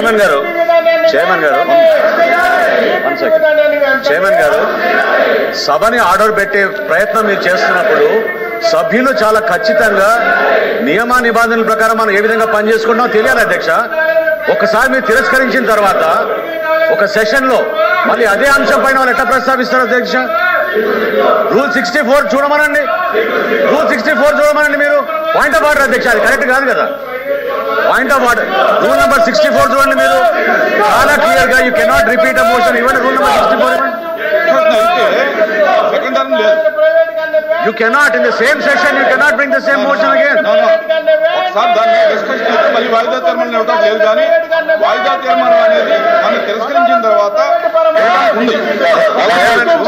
Chairman గారు సభని order పెట్టే ప్రయత్నం మీరు చేస్తున్నప్పుడు సభ్యులు చాలా ఖచ్చితంగా నియమ నిబంధనల ప్రకారం మనం ఏ విధంగా పనిచేసుకుంటామో తెలియాలి అధ్యక్ష. ఒకసారి మీరు తిరస్కరించిన తర్వాత ఒక సెషన్ లో మళ్ళీ అదే అంశం పైన వాళ్ళు ఎట్లా ప్రస్తావిస్తారు అధ్యక్ష? రూల్ 64 చూడమనండి, రూల్ 64 చూడమనండి. మీరు పాయింట్ ఆఫ్ ఆర్డర్ అధ్యక్ష, అది కరెక్ట్ కాదు కదా. Point of order rule number 64 చూడండి. మీరు చాలా క్లియర్ గా you cannot repeat a motion. ఇవ్వండి rule number 64. You cannot in the same session you cannot bring the same motion again. ఒకసారి దాన్ని డిస్కస్ చేస్తే మళ్ళీ వాయిదా తీర్మానం ఇవ్వడం లేదు. కానీ వాయిదా తీర్మానం అనేది మనం తిరస్కరించిన తర్వాత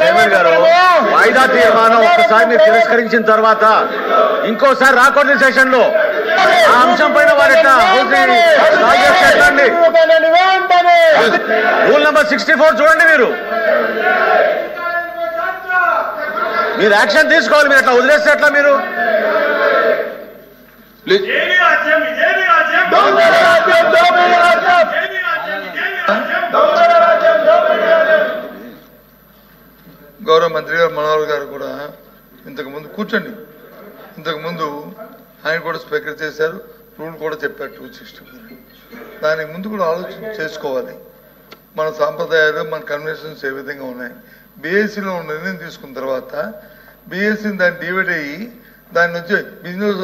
చైర్మన్ గారు వాయిదా తీర్మానం ఒక్కసారి మీరు తిరస్కరించిన తర్వాత ఇంకోసారి రాకూడదు సెషన్ లో ఆ అంశం పైన వారెట్లా ఎట్లండి? రూల్ నెంబర్ 64 చూడండి. మీరు యాక్షన్ తీసుకోవాలి. మీరు అట్లా వదిలేస్తే ఎట్లా? మీరు గౌరవ మంత్రి గారు మనోహర్ గారు కూడా ఇంతకుముందు కూర్చోండి. ఇంతకుముందు ఆయన కూడా స్పీకర్ చేశారు, రూల్ కూడా చెప్పారు 264. దానికి ముందు కూడా ఆలోచన చేసుకోవాలి. మన సాంప్రదాయాలు మన కన్వెన్షన్స్ ఏ విధంగా ఉన్నాయి. బీఎస్సీలో నిర్ణయం తీసుకున్న తర్వాత బీఎస్సీని దాన్ని డివైడ్ అయ్యి దాని నుంచి బిజినెస్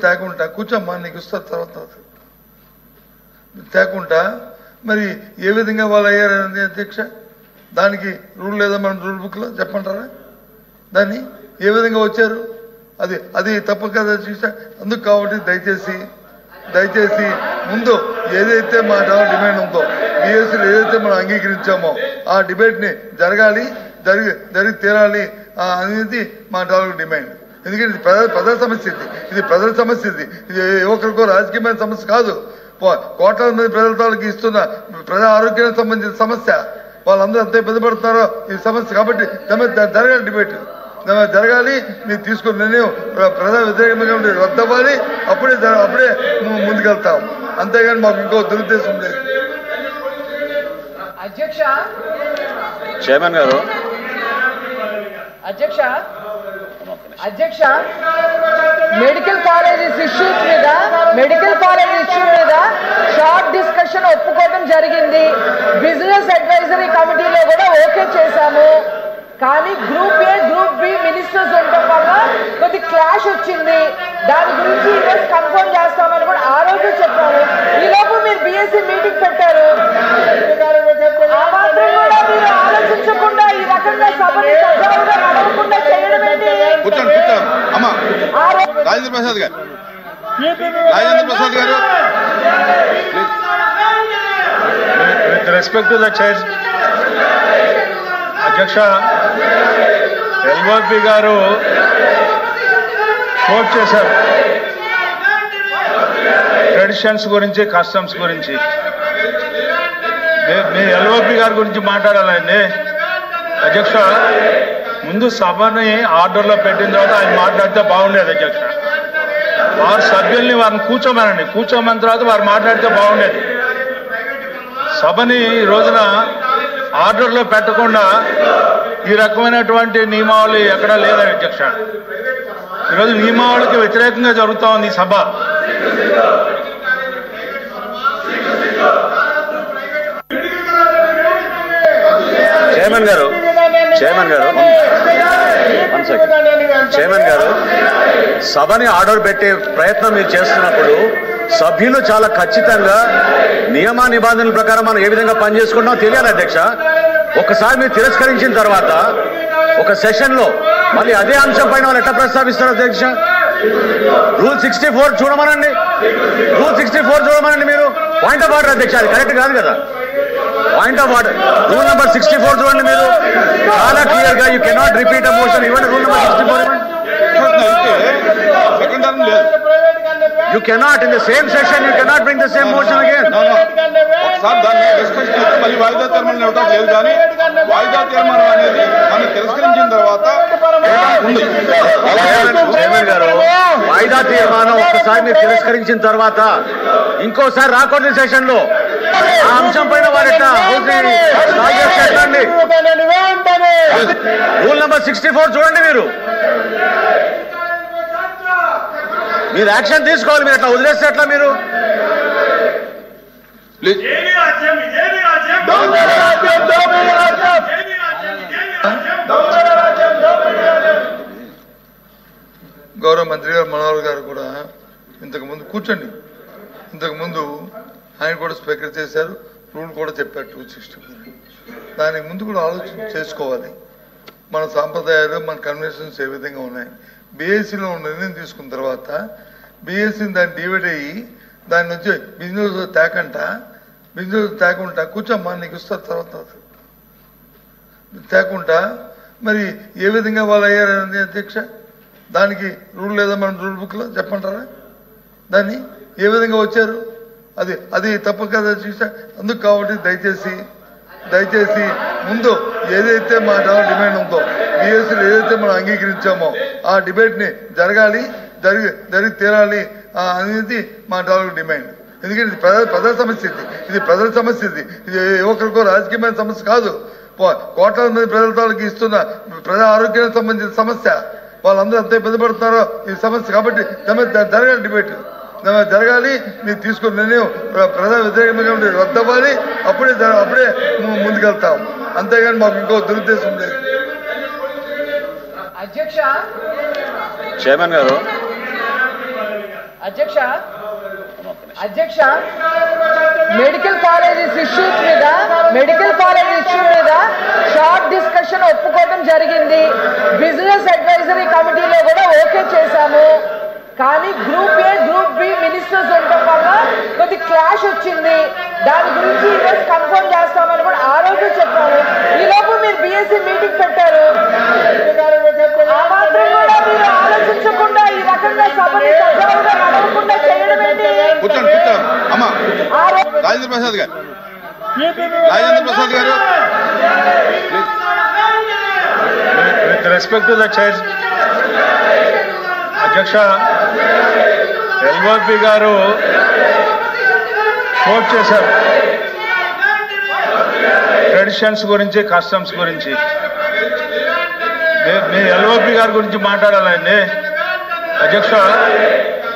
తేకుండా కూర్చోమ్మా నీకు ఇస్తారు తర్వాత తేకుండా మరి ఏ విధంగా వాళ్ళు అయ్యారని అధ్యక్ష? దానికి రూల్ లేదా మన రూల్ బుక్లో చెప్పంటారా? దాన్ని ఏ విధంగా వచ్చారు? అది తప్పు కదా అధ్యక్ష. అందుకు కాబట్టి దయచేసి ముందు ఏదైతే మా డిమాండ్ ఉందో బీఎస్సీలో ఏదైతే మనం అంగీకరించామో ఆ డిబేట్ని జరిగి తీరాలి అనేది మా డిమాండ్. ఎందుకంటే ఇది ప్రజల సమస్య, ఇది ప్రజల సమస్య, ఇది ఒకరికో రాజకీయమైన సమస్య కాదు. కోట్లాది మంది ప్రజల తాలూకు ఇస్తున్న ప్రజా ఆరోగ్యానికి సంబంధించిన సమస్య. వాళ్ళందరూ ఎంత ఇబ్బంది పడుతున్నారో ఈ సమస్య. కాబట్టి జరగాలి డిబేట్, జరగాలి. మీరు తీసుకున్న నిర్ణయం ప్రజా వ్యతిరేకంగా ఉండి రద్దవ్వాలి. అప్పుడే ముందుకెళ్తాం. అంతేగాని మాకు ఇంకో దురుద్దేశం లేదు. చైర్మన్ గారు అధ్యక్ష మెడికల్ కాలేజెస్ ఇష్యూ మీద షార్ట్ డిస్కషన్ ఒప్పుకోవడం జరిగింది. బిజినెస్ అడ్వైజరీ కమిటీలో కూడా ఓకే చేశాము. కానీ group A group B ministers ఉండటం వల్ల కొద్ది క్లాష్ వచ్చింది. దాని గురించి ఈరోజు కన్ఫర్మ్ చేస్తామని కూడా ఆ రోజు చెప్పారు. ఈలోపు మీరు బీఎస్సీ మీటింగ్ పెట్టారు. ఆ మాత్రం కూడా మీరు ఆలోచించకుండా ఈ రకంగా సభని సజావుగా నడవకుండా చేయడం ఏంటి? రాజేంద్ర ప్రసాద్ గారు with respect to the chair అధ్యక్ష, ఎల్ఓపి గారు కోట్ చేశారు ట్రెడిషన్స్ గురించి, కస్టమ్స్ గురించి. మీ ఎల్ఓపి గారి గురించి మాట్లాడాలండి అధ్యక్ష. ముందు సభని ఆర్డర్లో పెట్టిన తర్వాత ఆయన మాట్లాడితే బాగుండేది అధ్యక్ష. వారి సభ్యుల్ని వారిని కూర్చోమన్న తర్వాత వారు మాట్లాడితే బాగుండేది. సభని ఈ రోజున ఆర్డర్లో పెట్టకుండా ఈ రకమైనటువంటి నియమావళి ఎక్కడా లేదని అధ్యక్ష. ఈరోజు నియమావళికి వ్యతిరేకంగా జరుగుతూ ఉంది ఈ సభ. చైర్మన్ గారు సభని ఆర్డర్ పెట్టే ప్రయత్నం మీరు చేస్తున్నప్పుడు సభ్యులు చాలా ఖచ్చితంగా నియమ నిబంధనల ప్రకారం మనం ఏ విధంగా పనిచేసుకుంటామో తెలియాలి అధ్యక్ష. ఒకసారి మీరు తిరస్కరించిన తర్వాత ఒక సెషన్ లో మళ్ళీ అదే అంశం పైన వాళ్ళు ఎట్లా ప్రస్తావిస్తారు అధ్యక్ష? రూల్ 64 చూడమనండి, రూల్ 64 చూడమనండి. మీరు పాయింట్ ఆఫ్ ఆర్డర్ అధ్యక్ష, అది కరెక్ట్ కాదు కదా. Point of order rule number 64 చూడండి. మీరు చాలా క్లియర్ గా you cannot repeat a motion. ఇవ్వండి రూల్ నెంబర్ 64. లేదు. You cannot in the same session you cannot bring the same motion again. Sir దాన్ని డిస్కషన్ చేస్తే మళ్ళీ వాయిదా తీర్మానం ఇవ్వడం లేదు, కానీ వాయిదా తీర్మానం అనేది మనం తిరస్కరించిన తర్వాత ఉంది. చైర్మన్ గారు, వాయిదా తీర్మానం ఒక్కసారి మీరు తిరస్కరించిన తర్వాత ఇంకోసారి రాకూడదు సెషన్ లో ఆ అంశం పైన వారు ఎట్లండి. రూల్ నెంబర్ 64 చూడండి. మీరు యాక్షన్ తీసుకోవాలి. మీరు ఎట్లా వదిలేస్తే ఎట్లా? మీరు ప్లీజ్ గౌరవ మంత్రి గారు మనోహర్ గారు కూడా ఇంతకుముందు కూర్చోండి, ఇంతకుముందు ఆయన కూడా స్పీకర్ చేశారు, రూల్ కూడా చెప్పారు 264. దానికి ముందు కూడా ఆలోచన చేసుకోవాలి. మన సాంప్రదాయాలు, మన కన్వెన్షన్స్ ఏ విధంగా ఉన్నాయి. బీఎస్సీలో నిర్ణయం తీసుకున్న తర్వాత బీఎస్సీని దాన్ని డివైడ్ అయ్యి దాని నుంచి బిజినెస్ తేకుండా కూర్చోమ్మా నీకు ఇస్తారు తర్వాత తేకుండా మరి ఏ విధంగా వాళ్ళు అయ్యారని అధ్యక్ష, దానికి రూల్ లేదా మన రూల్ బుక్లో చెప్పంటారా? దాన్ని ఏ విధంగా వచ్చారు? అది తప్పు కదా చూసా. అందుకు కాబట్టి దయచేసి ముందు ఏదైతే మా డిమాండ్ ఉందో, బీఎస్సీలో ఏదైతే మనం అంగీకరించామో ఆ డిబేట్ని జరిగి తీరాలి అనేది మా డిమాండ్. ఎందుకంటే ఇది ప్రజల సమస్య, ఇది ప్రజల సమస్య, ఇది ఒకరికో రాజకీయమైన సమస్య కాదు. కోట్లాది మంది ప్రజల తాలూకు ఇస్తున్న ప్రజా ఆరోగ్యానికి సంబంధించిన సమస్య. వాళ్ళందరూ ఎంత ఇబ్బంది పడుతున్నారో ఈ సమస్య. కాబట్టి జరగాలి, డిబేట్ జరగాలి. మీరు తీసుకున్న నిర్ణయం ప్రజా వ్యతిరేకంగా రద్దవ్వాలి. అప్పుడే ముందుకెళ్తాం. అంతేగాని మాకు ఇంకో దురుద్దేశం లేదు. చైర్మన్ గారు, అధ్యక్ష మెడికల్ కాలేజెస్ ఇష్యూ మీద షార్ట్ డిస్కషన్ ఒప్పుకోవడం జరిగింది. బిజినెస్ అడ్వైజరీ కమిటీలో కూడా ఓకే చేశాము. కానీ group A group B ministers ఉండటం వల్ల కొద్ది క్లాష్ వచ్చింది. దాని గురించి ఈరోజు కన్ఫర్మ్ చేస్తామని కూడా ఆ రోజు చెప్పాము. ఈ లోపు మీరు బీఎస్సీ మీటింగ్ పెట్టారు. ఆ మాత్రం కూడా మీరు ఆలోచించకుండా ఈ రకంగా సభని సజావుగా నడవకుండా చేయడం ఏంటి? కూర్చోండి అమ్మా. రాజేంద్ర ప్రసాద్ గారు with respect to the chair అధ్యక్ష, ఎల్ఓపి గారు కోట్ చేశారు ట్రెడిషన్స్ గురించి, కస్టమ్స్ గురించి. మీ ఎల్ఓపి గారి గురించి మాట్లాడాలండి అధ్యక్ష.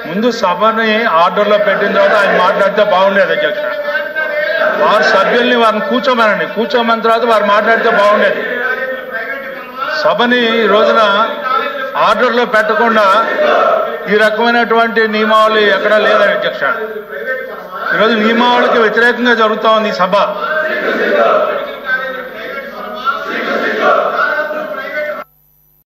ముందు సభని ఆర్డర్లో పెట్టిన తర్వాత ఆయన మాట్లాడితే బాగుండేది అధ్యక్ష. వారి సభ్యుల్ని వారిని కూర్చోమన్న తర్వాత వారు మాట్లాడితే బాగుండేది. సభని ఈ రోజున ఆర్డర్లో పెట్టకుండా ఈ రకమైనటువంటి నియమావళి ఎక్కడా లేదా అధ్యక్ష. ఈరోజు నియమావళికి వ్యతిరేకంగా జరుగుతూ ఉంది ఈ సభ.